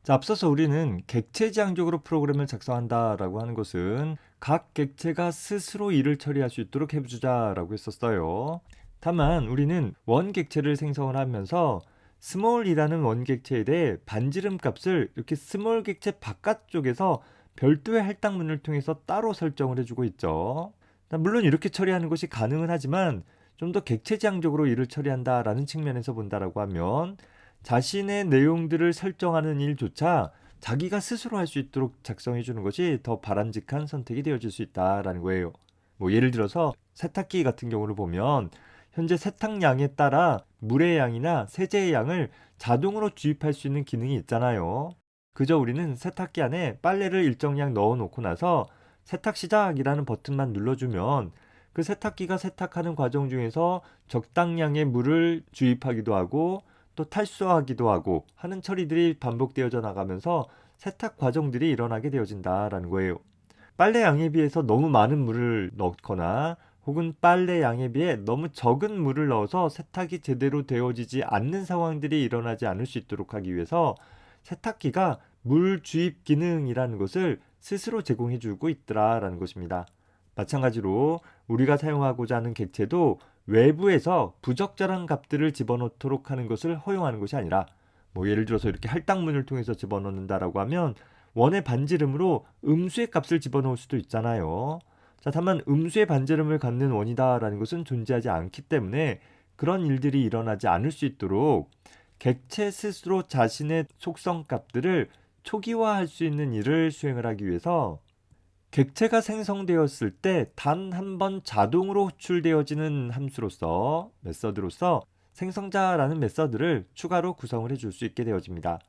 자, 앞서서 우리는 객체지향적으로 프로그램을 작성한다라고 하는 것은 각 객체가 스스로 일을 처리할 수 있도록 해주자라고 했었어요. 다만 우리는 원 객체를 생성을 하면서 스몰이라는 원 객체에 대해 반지름 값을 이렇게 스몰 객체 바깥쪽에서 별도의 할당문을 통해서 따로 설정을 해주고 있죠. 물론 이렇게 처리하는 것이 가능은 하지만 좀 더 객체지향적으로 일을 처리한다라는 측면에서 본다라고 하면 자신의 내용들을 설정하는 일조차 자기가 스스로 할 수 있도록 작성해 주는 것이 더 바람직한 선택이 되어질 수 있다라는 거예요. 뭐 예를 들어서 세탁기 같은 경우를 보면 현재 세탁량에 따라 물의 양이나 세제의 양을 자동으로 주입할 수 있는 기능이 있잖아요. 그저 우리는 세탁기 안에 빨래를 일정량 넣어 놓고 나서 세탁 시작이라는 버튼만 눌러주면 그 세탁기가 세탁하는 과정 중에서 적당량의 물을 주입하기도 하고 또 탈수하기도 하고 하는 처리들이 반복되어져 나가면서 세탁 과정들이 일어나게 되어진다라는 거예요. 빨래 양에 비해서 너무 많은 물을 넣거나 혹은 빨래 양에 비해 너무 적은 물을 넣어서 세탁이 제대로 되어지지 않는 상황들이 일어나지 않을 수 있도록 하기 위해서 세탁기가 물 주입 기능이라는 것을 스스로 제공해 주고 있더라라는 것입니다. 마찬가지로 우리가 사용하고자 하는 객체도 외부에서 부적절한 값들을 집어넣도록 하는 것을 허용하는 것이 아니라 뭐 예를 들어서 이렇게 할당문을 통해서 집어넣는다라고 하면 원의 반지름으로 음수의 값을 집어넣을 수도 있잖아요. 자, 다만 음수의 반지름을 갖는 원이다라는 것은 존재하지 않기 때문에 그런 일들이 일어나지 않을 수 있도록 객체 스스로 자신의 속성 값들을 초기화할 수 있는 일을 수행을 하기 위해서 객체가 생성되었을 때 단 한 번 자동으로 호출되어지는 함수로서 메서드로서 생성자라는 메서드를 추가로 구성을 해줄 수 있게 되어집니다.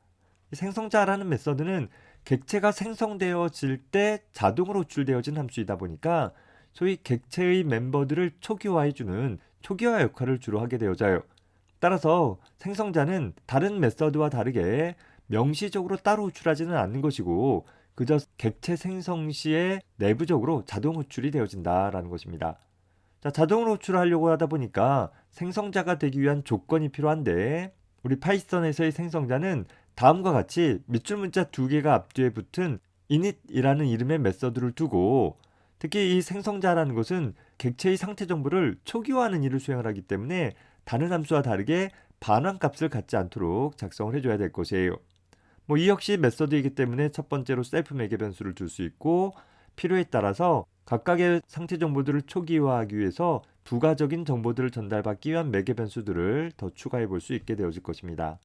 생성자라는 메서드는 객체가 생성되어질 때 자동으로 호출되어진 함수이다 보니까 소위 객체의 멤버들을 초기화해주는 초기화 역할을 주로 하게 되어져요. 따라서 생성자는 다른 메서드와 다르게 명시적으로 따로 호출하지는 않는 것이고 그저 객체 생성 시에 내부적으로 자동 호출이 되어진다라는 것입니다. 자, 자동으로 호출하려고 하다 보니까 생성자가 되기 위한 조건이 필요한데 우리 파이썬에서의 생성자는 다음과 같이 밑줄 문자 두 개가 앞뒤에 붙은 init이라는 이름의 메서드를 두고 특히 이 생성자라는 것은 객체의 상태 정보를 초기화하는 일을 수행을 하기 때문에 다른 함수와 다르게 반환값을 갖지 않도록 작성을 해줘야 될 것이에요. 뭐 이 역시 메서드이기 때문에 첫 번째로 셀프 매개 변수를 둘 수 있고 필요에 따라서 각각의 상태 정보들을 초기화하기 위해서 부가적인 정보들을 전달받기 위한 매개 변수들을 더 추가해 볼 수 있게 되어질 것입니다.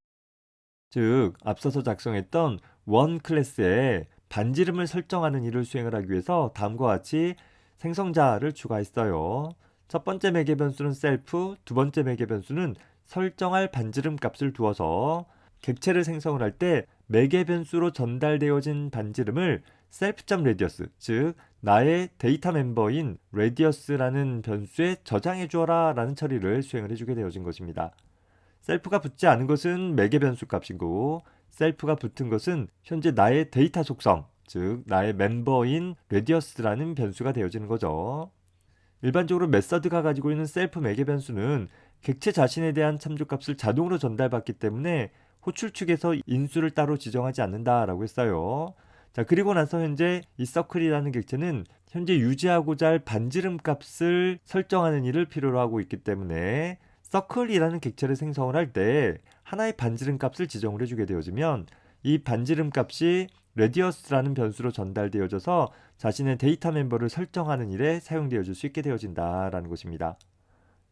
즉 앞서서 작성했던 원 클래스에 반지름을 설정하는 일을 수행을 하기 위해서 다음과 같이 생성자를 추가했어요. 첫 번째 매개 변수는 셀프, 두 번째 매개 변수는 설정할 반지름 값을 두어서 객체를 생성을 할 때 매개 변수로 전달되어진 반지름을 self.radius, 즉 나의 데이터 멤버인 radius라는 변수에 저장해 주어라 라는 처리를 수행을 해주게 되어진 것입니다. 셀프가 붙지 않은 것은 매개 변수 값이고 셀프가 붙은 것은 현재 나의 데이터 속성, 즉 나의 멤버인 radius라는 변수가 되어지는 거죠. 일반적으로 메서드가 가지고 있는 셀프 매개 변수는 객체 자신에 대한 참조값을 자동으로 전달받기 때문에 호출 측에서 인수를 따로 지정하지 않는다라고 했어요. 자, 그리고 나서 현재 이 서클이라는 객체는 현재 유지하고자 할 반지름 값을 설정하는 일을 필요로 하고 있기 때문에 서클이라는 객체를 생성을 할 때 하나의 반지름 값을 지정을 해주게 되어지면 이 반지름 값이 레디어스라는 변수로 전달되어져서 자신의 데이터 멤버를 설정하는 일에 사용되어질 수 있게 되어진다라는 것입니다.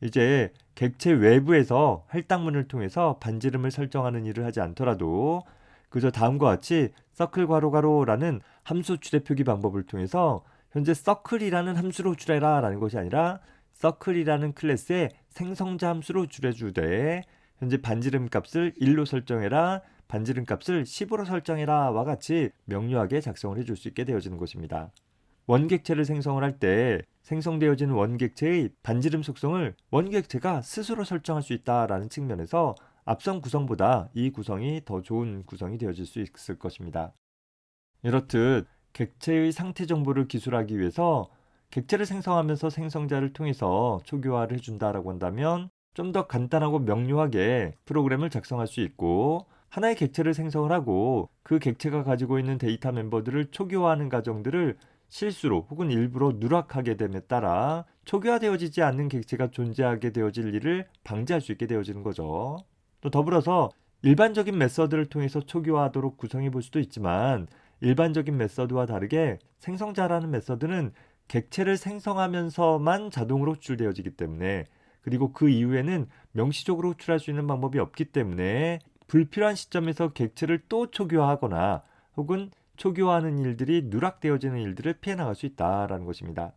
이제 객체 외부에서 할당문을 통해서 반지름을 설정하는 일을 하지 않더라도 그저 다음과 같이 서클 괄호괄호라는 함수 출애 표기 방법을 통해서 현재 서클이라는 함수로 호출해라 라는 것이 아니라 서클이라는 클래스의 생성자 함수로 호출해주되 현재 반지름 값을 1로 설정해라, 반지름 값을 10으로 설정해라 와 같이 명료하게 작성을 해줄 수 있게 되어지는 것입니다. 원객체를 생성을 할 때 생성되어지는 원객체의 반지름 속성을 원객체가 스스로 설정할 수 있다라는 측면에서 앞선 구성보다 이 구성이 더 좋은 구성이 되어질 수 있을 것입니다. 이렇듯 객체의 상태 정보를 기술하기 위해서 객체를 생성하면서 생성자를 통해서 초기화를 해준다라고 한다면 좀 더 간단하고 명료하게 프로그램을 작성할 수 있고 하나의 객체를 생성을 하고 그 객체가 가지고 있는 데이터 멤버들을 초기화하는 과정들을 실수로 혹은 일부러 누락하게 됨에 따라 초기화되어지지 않는 객체가 존재하게 되어질 일을 방지할 수 있게 되어지는 거죠. 또 더불어서 일반적인 메서드를 통해서 초기화하도록 구성해 볼 수도 있지만 일반적인 메서드와 다르게 생성자라는 메서드는 객체를 생성하면서만 자동으로 호출되어지기 때문에 그리고 그 이후에는 명시적으로 호출할 수 있는 방법이 없기 때문에 불필요한 시점에서 객체를 또 초기화하거나 혹은 초기화하는 일들이 누락되어지는 일들을 피해 나갈 수 있다라는 것입니다.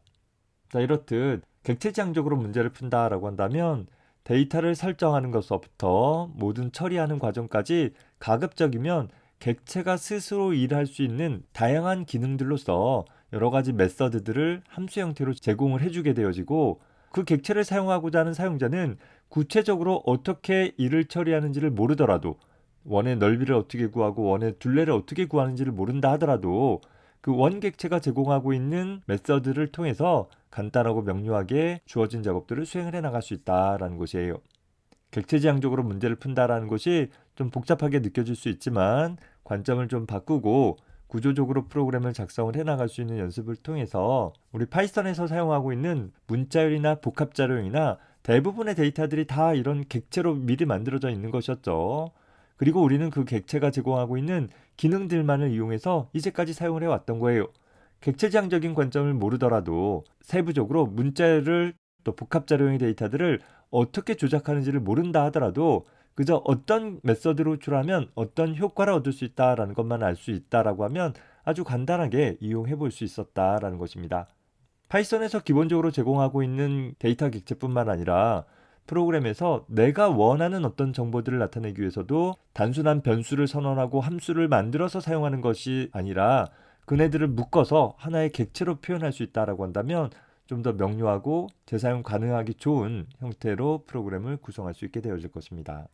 자, 이렇듯 객체지향적으로 문제를 푼다라고 한다면 데이터를 설정하는 것부터 모든 처리하는 과정까지 가급적이면 객체가 스스로 일할 수 있는 다양한 기능들로서 여러 가지 메서드들을 함수 형태로 제공을 해주게 되어지고 그 객체를 사용하고자 하는 사용자는 구체적으로 어떻게 일을 처리하는지를 모르더라도 원의 넓이를 어떻게 구하고 원의 둘레를 어떻게 구하는지를 모른다 하더라도 그 원객체가 제공하고 있는 메서드를 통해서 간단하고 명료하게 주어진 작업들을 수행을 해 나갈 수 있다라는 것이에요. 객체지향적으로 문제를 푼다라는 것이 좀 복잡하게 느껴질 수 있지만 관점을 좀 바꾸고 구조적으로 프로그램을 작성을 해 나갈 수 있는 연습을 통해서 우리 파이썬에서 사용하고 있는 문자열이나 복합자료형이나 대부분의 데이터들이 다 이런 객체로 미리 만들어져 있는 것이었죠. 그리고 우리는 그 객체가 제공하고 있는 기능들만을 이용해서 이제까지 사용을 해왔던 거예요. 객체지향적인 관점을 모르더라도 세부적으로 문자열을 또 복합자료형의 데이터들을 어떻게 조작하는지를 모른다 하더라도 그저 어떤 메서드로 호출하면 어떤 효과를 얻을 수 있다라는 것만 알 수 있다라고 하면 아주 간단하게 이용해 볼 수 있었다라는 것입니다. 파이썬에서 기본적으로 제공하고 있는 데이터 객체뿐만 아니라 프로그램에서 내가 원하는 어떤 정보들을 나타내기 위해서도 단순한 변수를 선언하고 함수를 만들어서 사용하는 것이 아니라 그네들을 묶어서 하나의 객체로 표현할 수 있다라고 한다면 좀 더 명료하고 재사용 가능하기 좋은 형태로 프로그램을 구성할 수 있게 되어질 것입니다.